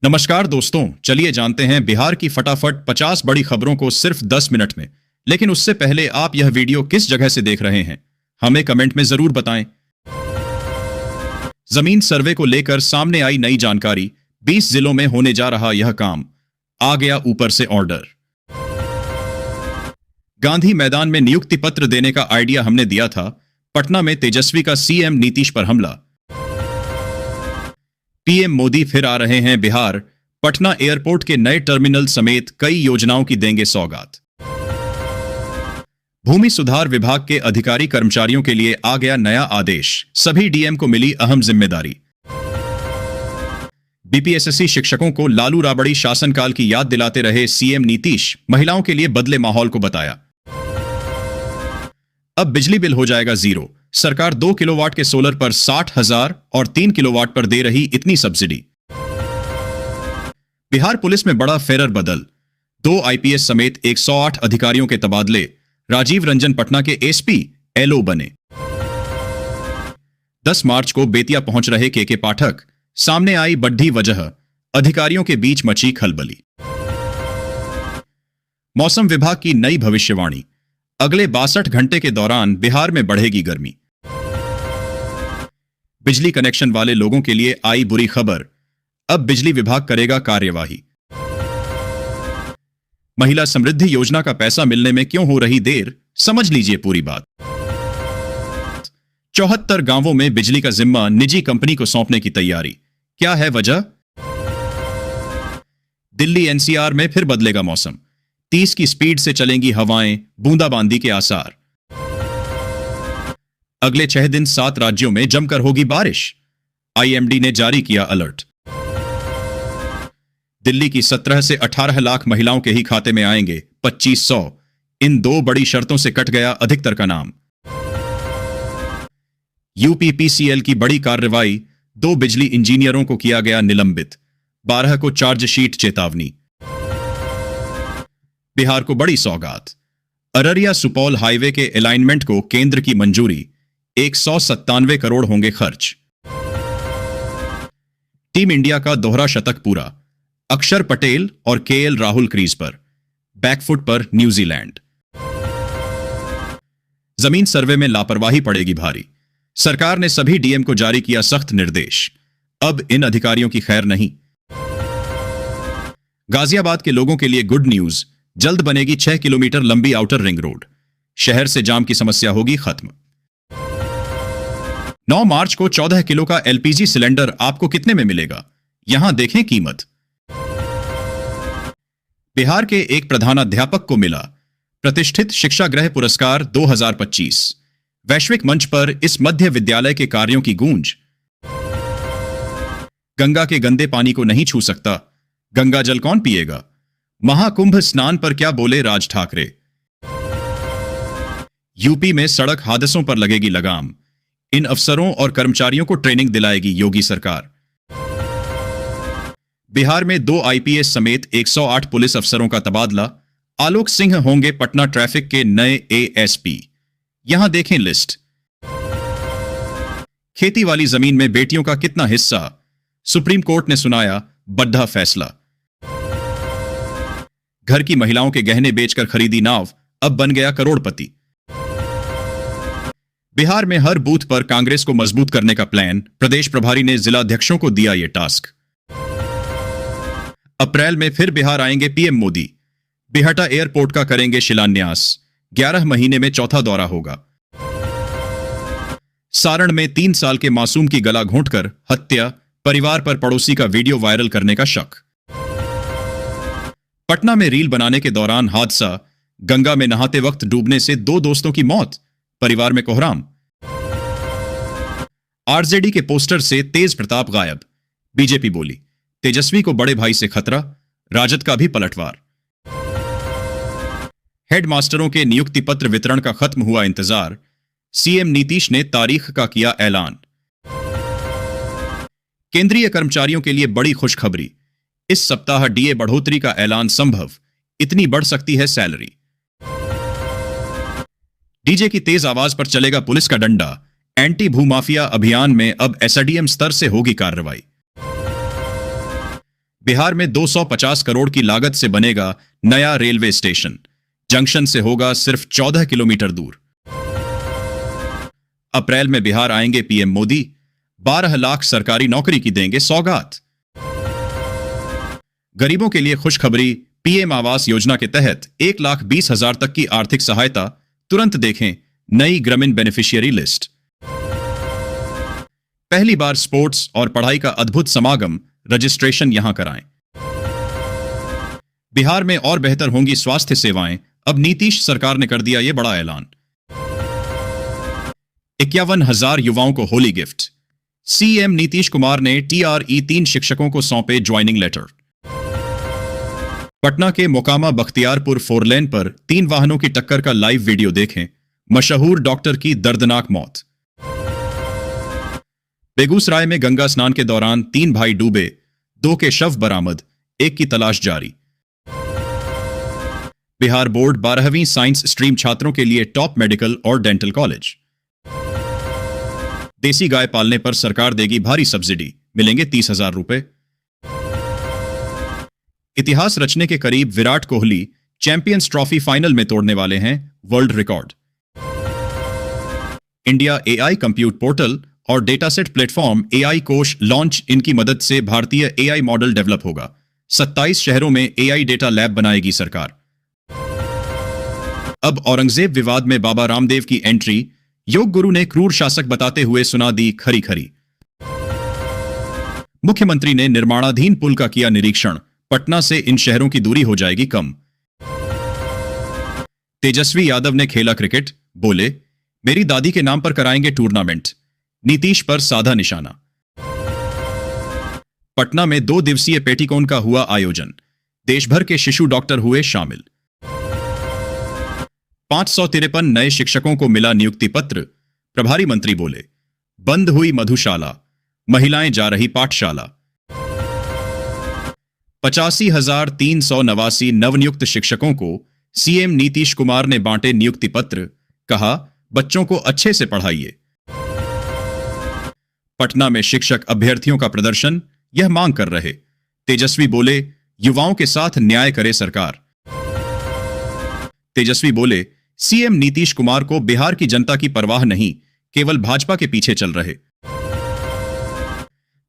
नमस्कार दोस्तों, चलिए जानते हैं बिहार की फटाफट 50 बड़ी खबरों को सिर्फ 10 मिनट में। लेकिन उससे पहले आप यह वीडियो किस जगह से देख रहे हैं, हमें कमेंट में जरूर बताएं। जमीन सर्वे को लेकर सामने आई नई जानकारी। 20 जिलों में होने जा रहा यह काम। आ गया ऊपर से ऑर्डर। गांधी मैदान में नियुक्ति पत्र देने का आइडिया हमने दिया था। पटना में तेजस्वी का सीएम नीतीश पर हमला। पीएम मोदी फिर आ रहे हैं बिहार। पटना एयरपोर्ट के नए टर्मिनल समेत कई योजनाओं की देंगे सौगात। भूमि सुधार विभाग के अधिकारी कर्मचारियों के लिए आ गया नया आदेश। सभी डीएम को मिली अहम जिम्मेदारी। बीपीएसएससी शिक्षकों को लालू राबड़ी शासनकाल की याद दिलाते रहे सीएम नीतीश। महिलाओं के लिए बदले माहौल को बताया। अब बिजली बिल हो जाएगा जीरो। सरकार 2 किलोवाट के सोलर पर 60,000 और 3 किलोवाट पर दे रही इतनी सब्सिडी। बिहार पुलिस में बड़ा फेरर बदल। 2 आईपीएस समेत 108 अधिकारियों के तबादले। राजीव रंजन पटना के एसपी एलओ बने। 10 मार्च को बेतिया पहुंच रहे के पाठक। सामने आई बड्ढी वजह। अधिकारियों के बीच मची खलबली। मौसम विभाग की नई भविष्यवाणी। अगले 62 घंटे के दौरान बिहार में बढ़ेगी गर्मी। बिजली कनेक्शन वाले लोगों के लिए आई बुरी खबर। अब बिजली विभाग करेगा कार्यवाही। महिला समृद्धि योजना का पैसा मिलने में क्यों हो रही देर, समझ लीजिए पूरी बात। 74 गांवों में बिजली का जिम्मा निजी कंपनी को सौंपने की तैयारी। क्या है वजह? दिल्ली एनसीआर में फिर बदलेगा मौसम। 30 की स्पीड से चलेंगी हवाएं, बूंदाबांदी के आसार। अगले 6 दिन 7 राज्यों में जमकर होगी बारिश। आईएमडी ने जारी किया अलर्ट। दिल्ली की 17 से 18 लाख महिलाओं के ही खाते में आएंगे 2500। इन 2 बड़ी शर्तों से कट गया अधिकतर का नाम। यूपीपीसीएल की बड़ी कार्रवाई। 2 बिजली इंजीनियरों को किया गया निलंबित। 12 को चार्जशीट चेतावनी। बिहार को बड़ी सौगात। अररिया सुपौल हाईवे के अलाइनमेंट को केंद्र की मंजूरी। 197 करोड़ होंगे खर्च। टीम इंडिया का दोहरा शतक पूरा। अक्षर पटेल और केएल राहुल क्रीज पर। बैकफुट पर न्यूजीलैंड। जमीन सर्वे में लापरवाही पड़ेगी भारी। सरकार ने सभी डीएम को जारी किया सख्त निर्देश। अब इन अधिकारियों की खैर नहीं। गाजियाबाद के लोगों के लिए गुड न्यूज। जल्द बनेगी 6 किलोमीटर लंबी आउटर रिंग रोड। शहर से जाम की समस्या होगी खत्म। 9 मार्च को 14 किलो का एलपीजी सिलेंडर आपको कितने में मिलेगा, यहां देखें कीमत। बिहार के एक प्रधानाध्यापक को मिला प्रतिष्ठित शिक्षा गृह पुरस्कार 2025। वैश्विक मंच पर इस मध्य विद्यालय के कार्यों की गूंज। गंगा के गंदे पानी को नहीं छू सकता, गंगा जल कौन पिएगा। महाकुंभ स्नान पर क्या बोले राज ठाकरे। यूपी में सड़क हादसों पर लगेगी लगाम। इन अफसरों और कर्मचारियों को ट्रेनिंग दिलाएगी योगी सरकार। बिहार में 2 आईपीएस समेत 108 पुलिस अफसरों का तबादला। आलोक सिंह होंगे पटना ट्रैफिक के नए एएसपी। यहां देखें लिस्ट। खेती वाली जमीन में बेटियों का कितना हिस्सा, सुप्रीम कोर्ट ने सुनाया बड़ा फैसला। घर की महिलाओं के गहने बेचकर खरीदी नाव, अब बन गया करोड़पति। बिहार में हर बूथ पर कांग्रेस को मजबूत करने का प्लान। प्रदेश प्रभारी ने जिलाध्यक्षों को दिया यह टास्क। अप्रैल में फिर बिहार आएंगे पीएम मोदी। बिहटा एयरपोर्ट का करेंगे शिलान्यास। 11 महीने में चौथा दौरा होगा। सारण में 3 साल के मासूम की गला घोंटकर हत्या। परिवार पर पड़ोसी का वीडियो वायरल करने का शक। पटना में रील बनाने के दौरान हादसा। गंगा में नहाते वक्त डूबने से 2 दोस्तों की मौत। परिवार में कोहराम। आरजेडी के पोस्टर से तेज प्रताप गायब। बीजेपी बोली तेजस्वी को बड़े भाई से खतरा। राजद का भी पलटवार। हेडमास्टरों के नियुक्ति पत्र वितरण का खत्म हुआ इंतजार। सीएम नीतीश ने तारीख का किया ऐलान। केंद्रीय कर्मचारियों के लिए बड़ी खुशखबरी। इस सप्ताह डीए बढ़ोतरी का ऐलान संभव। इतनी बढ़ सकती है सैलरी। डीजे की तेज आवाज पर चलेगा पुलिस का डंडा। एंटी भूमाफिया अभियान में अब एसडीएम स्तर से होगी कार्रवाई। बिहार में 250 करोड़ की लागत से बनेगा नया रेलवे स्टेशन। जंक्शन से होगा सिर्फ 14 किलोमीटर दूर। अप्रैल में बिहार आएंगे पीएम मोदी, 12 लाख सरकारी नौकरी की देंगे सौगात। गरीबों के लिए खुशखबरी, पीएम आवास योजना के तहत 1,20,000 तक की आर्थिक सहायता। तुरंत देखें नई ग्रामीण बेनिफिशियरी लिस्ट। पहली बार स्पोर्ट्स और पढ़ाई का अद्भुत समागम, रजिस्ट्रेशन यहां कराएं। बिहार में और बेहतर होंगी स्वास्थ्य सेवाएं, अब नीतीश सरकार ने कर दिया यह बड़ा ऐलान। 51,000 युवाओं को होली गिफ्ट। सीएम नीतीश कुमार ने टीआरई 3 शिक्षकों को सौंपे ज्वाइनिंग लेटर। पटना के मोकामा बख्तियारपुर 4 लेन पर 3 वाहनों की टक्कर का लाइव वीडियो देखें। मशहूर डॉक्टर की दर्दनाक मौत। बेगूसराय में गंगा स्नान के दौरान 3 भाई डूबे, 2 के शव बरामद, 1 की तलाश जारी। बिहार बोर्ड 12वीं साइंस स्ट्रीम छात्रों के लिए टॉप मेडिकल और डेंटल कॉलेज। देसी गाय पालने पर सरकार देगी भारी सब्सिडी, मिलेंगे 30,000 रुपए। इतिहास रचने के करीब Virat Kohli, champions trophy final में तोड़ने वाले हैं world record. India AI compute portal और डेटासेट प्लेटफॉर्म एआई कोश लॉन्च। इनकी मदद से भारतीय एआई मॉडल डेवलप होगा। 27 शहरों में एआई डेटा लैब बनाएगी सरकार। अब औरंगजेब विवाद में बाबा रामदेव की एंट्री। योग गुरु ने क्रूर शासक बताते हुए सुना दी खरी खरी। मुख्यमंत्री ने निर्माणाधीन पुल का किया निरीक्षण। पटना से इन शहरों की दूरी हो जाएगी कम। तेजस्वी यादव ने खेला क्रिकेट, बोले मेरी दादी के नाम पर कराएंगे टूर्नामेंट। नीतीश पर साधा निशाना। पटना में 2 दिवसीय पेटीकोन का हुआ आयोजन। देश भर के शिशु डॉक्टर हुए शामिल। 553 नए शिक्षकों को मिला नियुक्ति पत्र। प्रभारी मंत्री बोले बंद हुई मधुशाला, महिलाएं जा रही पाठशाला। 85,389 नवनियुक्त शिक्षकों को सीएम नीतीश कुमार ने बांटे नियुक्ति पत्र। कहा बच्चों को अच्छे से पढ़ाइए। पटना में शिक्षक अभ्यर्थियों का प्रदर्शन, यह मांग कर रहे। तेजस्वी बोले युवाओं के साथ न्याय करे सरकार। तेजस्वी बोले सीएम नीतीश कुमार को बिहार की जनता की परवाह नहीं, केवल भाजपा के पीछे चल रहे।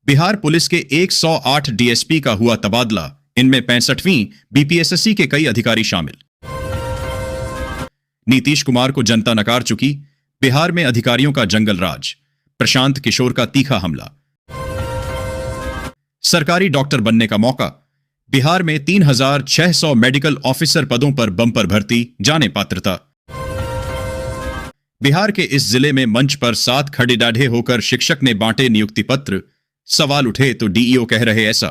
बिहार पुलिस के 108 डीएसपी का हुआ तबादला। इनमें 65वीं बीपीएसएससी के कई अधिकारी शामिल। नीतीश कुमार को जनता नकार चुकी। बिहार में अधिकारियों का जंगल राज। प्रशांत किशोर का तीखा हमला। सरकारी डॉक्टर बनने का मौका। बिहार में 3,600 मेडिकल ऑफिसर पदों पर बंपर भर्ती, जाने पात्रता। बिहार के इस जिले में मंच पर 7 खड़े डाढ़े होकर शिक्षक ने बांटे नियुक्ति पत्र। सवाल उठे तो डीईओ कह रहे ऐसा।